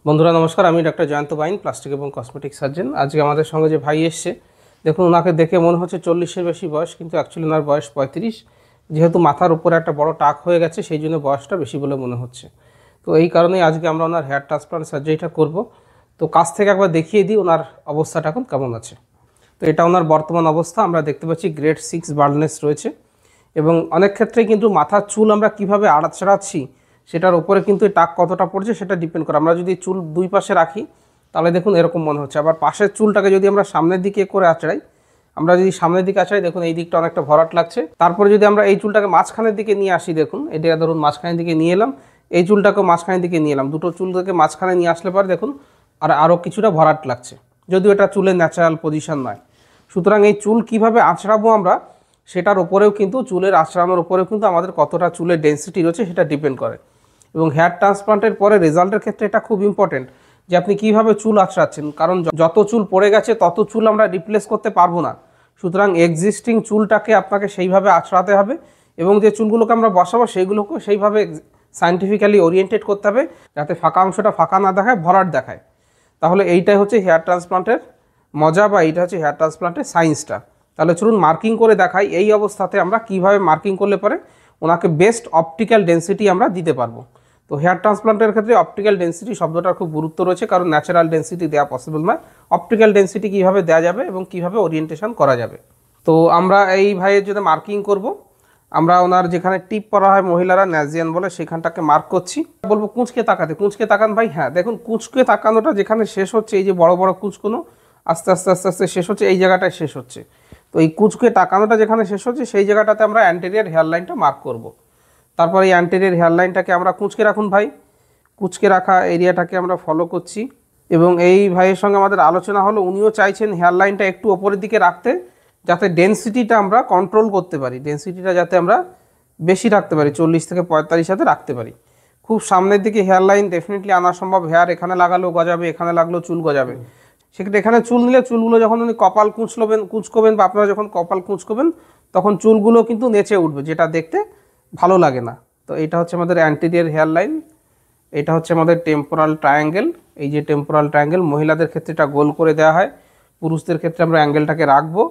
বন্ধুরা নমস্কার, আমি ডক্টর জয়ন্ত বাইন, প্লাস্টিক এবং কসমেটিক সার্জন। আজকে আমাদের সঙ্গে যে ভাই এসছে, দেখুন ওনাকে দেখে মনে হচ্ছে 40-এর বেশি বয়স, কিন্তু অ্যাকচুয়ালি ওনার বয়স 35। যেহেতু মাথার উপরে একটা বড় টাক হয়ে গেছে, সেই জন্য বয়সটা বেশি বলে মনে হচ্ছে। তো এই কারণেই আজকে আমরা ওনার হেয়ার ট্রান্সপ্লান্ট সার্জারিটা করব। তো কাছ থেকে একবার দেখিয়ে দিই ওনার অবস্থাটা এখন কেমন আছে। তো এটা ওনার বর্তমান অবস্থা। আমরা দেখতে পাচ্ছি গ্রেড 6 বার্ডনেস রয়েছে, এবং অনেক ক্ষেত্রে কিন্তু মাথার চুল আমরা কীভাবে আড়াচ্ছি সেটার উপরে কিন্তু টাক কতটা পড়ছে সেটা ডিপেন্ড করে। আমরা যদি চুল দুই পাশে রাখি তাহলে দেখুন এরকম মনে হচ্ছে, আবার পাশের চুলটাকে যদি আমরা সামনের দিকে করে আঁচড়াই, আমরা যদি সামনের দিকে আঁচড়াই দেখুন এই দিকটা অনেকটা ভরাট লাগছে। তারপরে যদি আমরা এই চুলটাকে মাঝখানের দিকে নিয়ে আসি, দেখুন এটা ধরুন মাঝখানের দিকে নিয়ে এলাম, এই চুলটাকেও মাঝখানের দিকে নিয়ে এলাম, দুটো চুল থেকে মাঝখানে নিয়ে আসলে পরে দেখুন আরও কিছুটা ভরাট লাগছে, যদিও এটা চুলের ন্যাচারাল পজিশন নয়। সুতরাং এই চুল কিভাবে আঁচড়াবো আমরা সেটার উপরেও কিন্তু, চুলের আঁচড়ানোর উপরেও কিন্তু আমাদের কতটা চুলের ডেন্সিটি রয়েছে সেটা ডিপেন্ড করে। এবং হেয়ার ট্রান্সপ্লান্টের পরে রেজাল্টের ক্ষেত্রে এটা খুব ইম্পর্টেন্ট যে আপনি কীভাবে চুল আঁচড়াচ্ছেন, কারণ যত চুল পড়ে গেছে তত চুল আমরা রিপ্লেস করতে পারবো না। সুতরাং এক্সিস্টিং চুলটাকে আপনাকে সেইভাবে আঁচড়াতে হবে, এবং যে চুলগুলোকে আমরা বসাবো সেইগুলোকে সেইভাবে সায়েন্টিফিক্যালি ওরিয়েন্টেড করতে হবে যাতে ফাঁকা অংশটা ফাঁকা না দেখায়, ভরাট দেখায়। তাহলে এইটাই হচ্ছে হেয়ার ট্রান্সপ্লান্টের মজা, বা এইটা হচ্ছে হেয়ার ট্রান্সপ্লান্টের সায়েন্সটা। তাহলে চলুন মার্কিং করে দেখাই এই অবস্থাতে আমরা কিভাবে মার্কিং করলে পরে ওনাকে বেস্ট অপটিক্যাল ডেন্সিটি আমরা দিতে পারবো। তো হেয়ার ট্রান্সপ্লান্টের ক্ষেত্রে অপটিক্যাল ডেন্সিটি শব্দটার খুব গুরুত্ব রয়েছে, কারণ ন্যাচারাল ডেন্সিটি দেওয়া পসিবল নয়। অপটিক্যাল ডেন্সিটি কীভাবে দেওয়া যাবে এবং কীভাবে ওরিয়েন্টেশন করা যাবে। তো আমরা এই ভাইয়ের যদি মার্কিং করব, আমরা ওনার যেখানে টিপ পরা হয় মহিলারা ন্যাজিয়ান বলে সেখানটাকে মার্ক করছি। বলবো কুঁচকে তাকাতে, কুঁচকে তাকান ভাই। হ্যাঁ দেখুন কুঁচকে তাকানোটা যেখানে শেষ হচ্ছে, এই যে বড় বড় কুঁচকোনো আস্তে আস্তে আস্তে আস্তে শেষ হচ্ছে, এই জায়গাটায় শেষ হচ্ছে। তো এই কুঁচকে তাকানোটা যেখানে শেষ হচ্ছে সেই জায়গাটাতে আমরা অ্যান্টেরিয়র হেয়ার লাইনটা মার্ক করব। তারপর এই অ্যান্টেরিয়র হেয়ার লাইনটাকে আমরা কুঁচকে রাখুন ভাই, কুঁচকে রাখা এরিয়াটাকে আমরা ফলো করছি। এবং এই ভাইয়ের সঙ্গে আমাদের আলোচনা হলো, উনিও চাইছেন হেয়ার লাইনটা একটু ওপরের দিকে রাখতে, যাতে ডেন্সিটিটা আমরা কন্ট্রোল করতে পারি, ডেন্সিটিটা যাতে আমরা বেশি রাখতে পারি, 40 থেকে 45 সাথে রাখতে পারি। খুব সামনের দিকে হেয়ার লাইন ডেফিনেটলি আনা সম্ভব। হেয়ার এখানে লাগালেও গজাবে, এখানে লাগলেও চুল গজাবে। সেক্ষেত্রে এখানে চুল নিলে চুলগুলো যখন উনি কপাল কুঁচকোবেন বা আপনারা যখন কপাল কুঁচকোবেন তখন চুলগুলো কিন্তু নেচে উঠবে, যেটা দেখতে ভালো লাগে না। তো এটা হচ্ছে আমাদের অ্যান্টেরিয়র হেয়ার লাইন, এটা হচ্ছে আমাদের টেম্পোরাল ট্রায়াঙ্গেল। এই যে টেম্পোরাল ট্রায়াঙ্গেল, মহিলাদের ক্ষেত্রে এটা গোল করে দেওয়া হয়, পুরুষদের ক্ষেত্রে আমরা অ্যাঙ্গেলটাকে রাখবো।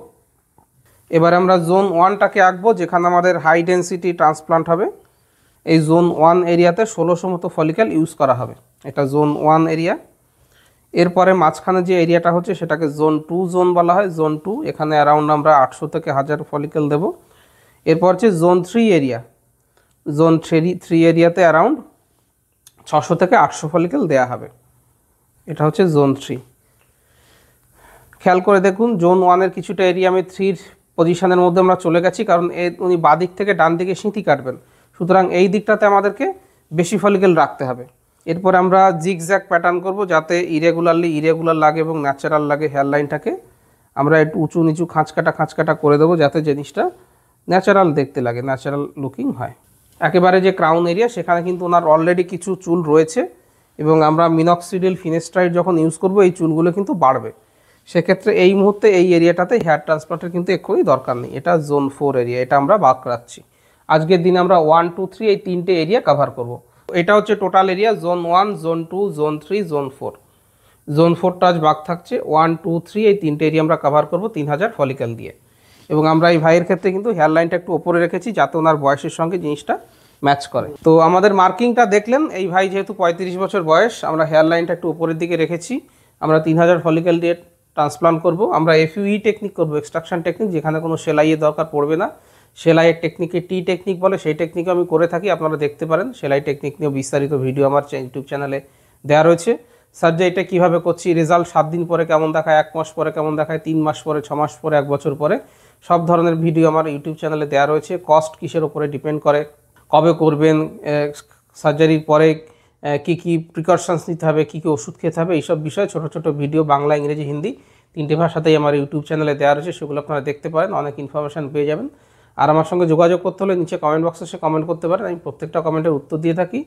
এবার আমরা জোন 1টাকে আঁকবো, যেখানে আমাদের হাই ডেন্সিটি ট্রান্সপ্লান্ট হবে। এই জোন 1 এরিয়াতে 1600 মতো ফলিক্যাল ইউজ করা হবে, এটা জোন 1 এরিয়া। এরপরে মাঝখানে যে এরিয়াটা হচ্ছে সেটাকে জোন 2 জোন বলা হয়। জোন 2, এখানে অ্যারাউন্ড আমরা 800 থেকে 1000 ফলিক্যাল দেব। এরপর হচ্ছে জোন 3 এরিয়া, জোন 3 এরিয়াতে অ্যারাউন্ড 600 থেকে 800 ফলিক্যাল দেওয়া হবে, এটা হচ্ছে জোন 3। খেয়াল করে দেখুন জোন 1-এর কিছুটা এরিয়া আমি 3 পজিশনের মধ্যে আমরা চলে গেছি, কারণ উনি বাদিক থেকে ডান দিকে সিঁথি কাটবেন, সুতরাং এই দিকটাতে আমাদেরকে বেশি ফলিক্যাল রাখতে হবে। এরপর আমরা জিগজ্যাগ প্যাটার্ন করব, যাতে ইরেগুলার লাগে এবং ন্যাচারাল লাগে। হেয়ার লাইনটাকে আমরা একটু উঁচু নিচু খাঁচকাটা করে দেবো, যাতে জিনিসটা ন্যাচারাল দেখতে লাগে, ন্যাচারাল লুকিং হয়। একেবারে যে ক্রাউন এরিয়া সেখানে কিন্তু ওনার অলরেডি কিছু চুল রয়েছে, এবং আমরা মিনক্সিডিল ফিনেস্ট্রাইড যখন ইউজ করব এই চুলগুলো কিন্তু বাড়বে। সেক্ষেত্রে এই মুহূর্তে এই এরিয়াটাতে হেয়ার ট্রান্সপ্লান্টের কিন্তু এক্ষুনি দরকার নেই। এটা জোন 4 এরিয়া, এটা আমরা বাদ রাখছি। আজকের দিনে আমরা 1, 2, 3 এই 3টে এরিয়া কভার করব। এটা হচ্ছে total area, zone 1, zone 2, zone 3, zone 4। Zone 4টা আজ বাদ থাকছে। 1, 2, 3 এই 3টে এরিয়া আমরা কভার করব 3000 ফলিক্যাল দিয়ে। এবং আমরা এই ভাইয়ের ক্ষেত্রে কিন্তু হেয়ার লাইনটা একটু ওপরে রেখেছি, যাতে ওনার বয়সের সঙ্গে জিনিসটা ম্যাচ করে। তো আমাদের মার্কিংটা দেখলেন, এই ভাই যেহেতু 35 বছর বয়স, আমরা হেয়ার লাইনটা একটু ওপরের দিকে রেখেছি। আমরা 3000 ফলিক্যাল দিয়ে ট্রান্সপ্লান্ট করব। আমরা এফইউ টেকনিক করব, এক্সট্রাকশন টেকনিক, যেখানে কোনো সেলাইয়ের দরকার পড়বে না। সেলাইয়ের টেকনিকে টি টেকনিক বলে, সেই টেকনিকে আমি করে থাকি, আপনারা দেখতে পারেন। সেলাই টেকনিক নিয়ে বিস্তারিত ভিডিও আমার ইউটিউব চ্যানেলে দেওয়া রয়েছে। সার্জারিটা কীভাবে করছি, রেজাল্ট 7 দিন পরে কেমন দেখায়, 1 মাস পরে কেমন দেখায়, 3 মাস পরে, 6 মাস পরে, 1 বছর পরে, সব ধরনের ভিডিও আমার ইউটিউব চ্যানেলে দেওয়া রয়েছে। কস্ট কিসের উপরে ডিপেন্ড করে, কবে করবেন, সার্জারির পরে কী কী প্রিকশনস নিতে হবে, কী কী ওষুধ খেতে হবে, এইসব বিষয়ে ছোটো ছোটো ভিডিও বাংলা, ইংরেজি, হিন্দি 3টে ভাষাতেই আমার ইউটিউব চ্যানেলে দেওয়া রয়েছে। সেগুলো আপনারা দেখতে পারেন, অনেক ইনফরমেশান পেয়ে যাবেন। আর আমার সঙ্গে যোগাযোগ করতে হলে নিচে কমেন্ট বক্সে এসে কমেন্ট করতে পারেন, আমি প্রত্যেকটা কমেন্টের উত্তর দিয়ে থাকি।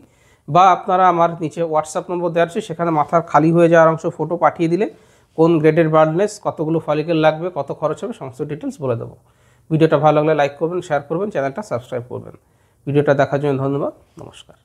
বা আপনারা আমার নিচে হোয়াটসঅ্যাপ নম্বর দেওয়া আছে, সেখানে মাথার খালি হয়ে যাওয়ার অংশ ফটো পাঠিয়ে দিলে কোন গ্রেডের বার্ডনেস, কতগুলো ফলিক্যাল লাগবে, কত খরচ হবে, সমস্ত ডিটেলস বলে দেবো। ভিডিওটা ভালো লাগলে লাইক করবেন, শেয়ার করবেন, চ্যানেলটা সাবস্ক্রাইব করবেন। ভিডিওটা দেখার জন্য ধন্যবাদ, নমস্কার।